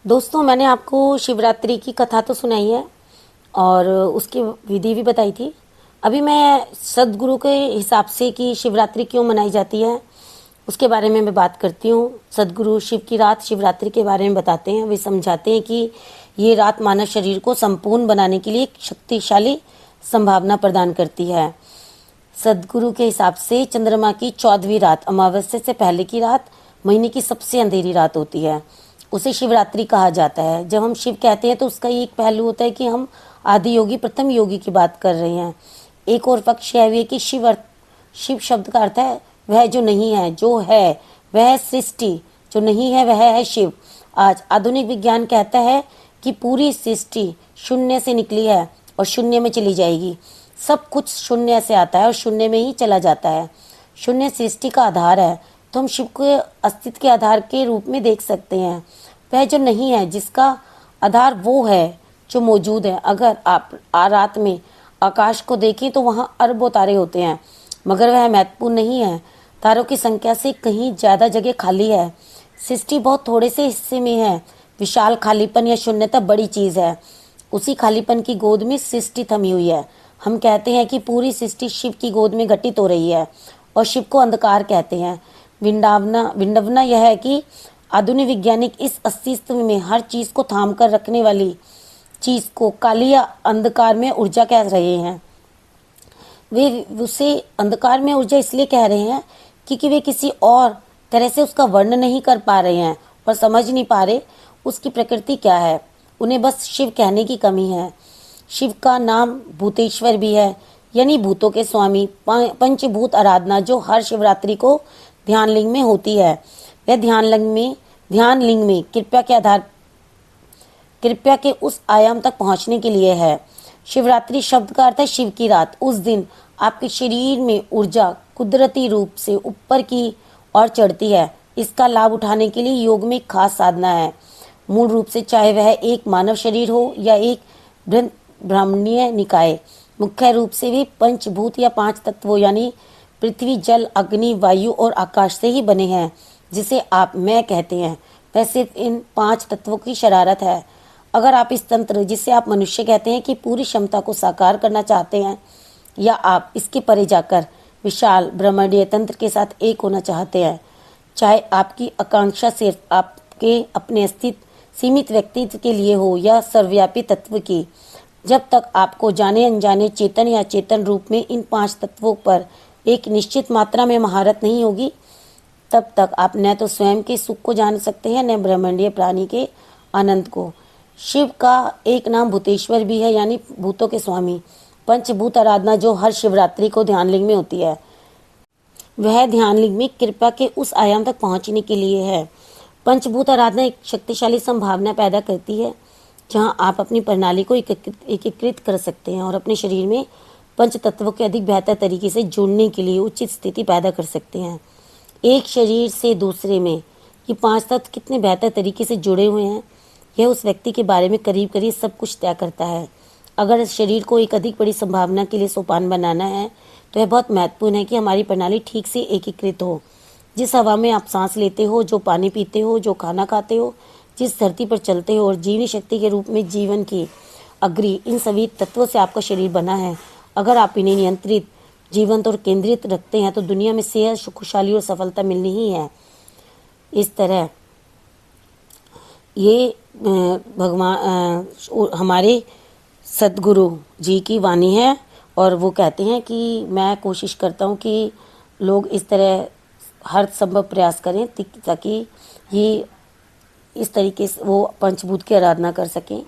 दोस्तों, मैंने आपको शिवरात्रि की कथा तो सुनाई है और उसकी विधि भी बताई थी। अभी मैं सदगुरु के हिसाब से कि शिवरात्रि क्यों मनाई जाती है उसके बारे में मैं बात करती हूँ। सदगुरु शिव की रात शिवरात्रि के बारे में बताते हैं। वे समझाते हैं कि ये रात मानव शरीर को संपूर्ण बनाने के लिए एक शक्तिशाली संभावना प्रदान करती है। सदगुरु के हिसाब से चंद्रमा की 14वीं रात, अमावस्या से पहले की रात, महीने की सबसे अंधेरी रात होती है। उसे शिवरात्रि कहा जाता है। जब हम शिव कहते हैं तो उसका एक पहलू होता है कि हम आदि योगी, प्रथम योगी की बात कर रहे हैं। एक और पक्ष यह भी है कि शिव शब्द का अर्थ है वह जो नहीं है, जो है वह है सृष्टि, जो नहीं है वह है शिव। आज आधुनिक विज्ञान कहता है कि पूरी सृष्टि शून्य से निकली है और शून्य में चली जाएगी। सब कुछ शून्य से आता है और शून्य में ही चला जाता है। शून्य सृष्टि का आधार है, तो हम शिव को अस्तित्व के आधार के रूप में देख सकते हैं। वह जो नहीं है, जिसका आधार वो है जो मौजूद है। अगर आप रात में आकाश को देखें तो वहाँ अरबों तारे होते हैं, मगर वह महत्वपूर्ण नहीं है। तारों की संख्या से कहीं ज़्यादा जगह खाली है। सृष्टि बहुत थोड़े से हिस्से में है। विशाल खालीपन या शून्यता बड़ी चीज़ है। उसी खालीपन की गोद में सृष्टि थमी हुई है। हम कहते हैं कि पूरी सृष्टि शिव की गोद में घटित हो रही है और शिव को अंधकार कहते हैं। विडंबना यह है कि आधुनिक वैज्ञानिक इस अस्तित्व में हर चीज को थाम कर रखने वाली चीज को काली या अंधकार में ऊर्जा कह रहे हैं। वे उसे अंधकार में ऊर्जा इसलिए कह रहे हैं क्योंकि वे किसी और तरह से उसका वर्णन नहीं कर पा रहे हैं और समझ नहीं पा रहे उसकी प्रकृति क्या है। उन्हें बस शिव कहने की कमी है। शिव का नाम भूतेश्वर भी है, यानी भूतों के स्वामी। पंचभूत आराधना जो हर शिवरात्रि को ध्यान लिंग में होती है, वह ध्यान लिंग में कृपया के उस आयाम तक पहुंचने के लिए है। शिवरात्रि शब्द का अर्थ है शिव की रात। उस दिन आपके शरीर में ऊर्जा कुदरती रूप से ऊपर की ओर चढ़ती है। इसका लाभ उठाने के लिए योग में एक खास साधना है। मूल रूप से चाहे वह एक मानव शरीर हो या एक ब्राह्मणीय निकाय, मुख्य रूप से वे पंचभूत या 5 तत्वों यानी पृथ्वी, जल, अग्नि, वायु और आकाश से ही बने हैं, जिसे आप मैं कहते हैं। वह सिर्फ इन 5 तत्वों की शरारत है। अगर आप इस तंत्र, जिसे आप मनुष्य कहते हैं, की पूरी क्षमता को साकार करना चाहते हैं, या आप इसके परे जाकर विशाल ब्रह्मांडीय तंत्र के साथ एक होना चाहते हैं, चाहे आपकी आकांक्षा सिर्फ आपके अपने अस्तित्व सीमित व्यक्तित्व के लिए हो या सर्वव्यापी तत्व की, जब तक आपको जाने अनजाने चेतन या चेतन रूप में इन 5 तत्वों पर एक निश्चित मात्रा में महारत नहीं होगी, तब तक आप न तो स्वयं के सुख को जान सकते हैं, न ब्रह्मांडीय प्राणी के आनंद को। शिव का एक नाम भूतेश्वर भी है, यानी भूतों के स्वामी। पंचभूत आराधना जो हर शिवरात्रि को ध्यान लिंग में होती है, वह ध्यान लिंग में कृपा के उस आयाम तक पहुंचने के लिए है। पंचभूत आराधना एक शक्तिशाली संभावना पैदा करती है जहां आप अपनी प्रणाली को एकीकृत कर सकते हैं और अपने शरीर में पंच तत्वों के अधिक बेहतर तरीके से जुड़ने के लिए उचित स्थिति पैदा कर सकते हैं। एक शरीर से दूसरे में ये 5 तत्व कितने बेहतर तरीके से जुड़े हुए हैं, यह उस व्यक्ति के बारे में करीब करीब सब कुछ तय करता है। अगर इस शरीर को एक अधिक बड़ी संभावना के लिए सोपान बनाना है, तो यह बहुत महत्वपूर्ण है कि हमारी प्रणाली ठीक से एकीकृत हो। जिस हवा में आप सांस लेते हो, जो पानी पीते हो, जो खाना खाते हो, जिस धरती पर चलते हो और जीवनी शक्ति के रूप में जीवन की अग्रि, इन सभी तत्वों से आपका शरीर बना है। अगर आप इन्हें नियंत्रित, जीवंत और केंद्रित रखते हैं तो दुनिया में सेहत, खुशहाली और सफलता मिलनी ही है। इस तरह ये भगवान हमारे सदगुरु जी की वाणी है और वो कहते हैं कि मैं कोशिश करता हूँ कि लोग इस तरह हर संभव प्रयास करें ताकि ये इस तरीके से वो पंचभूत की आराधना कर सकें।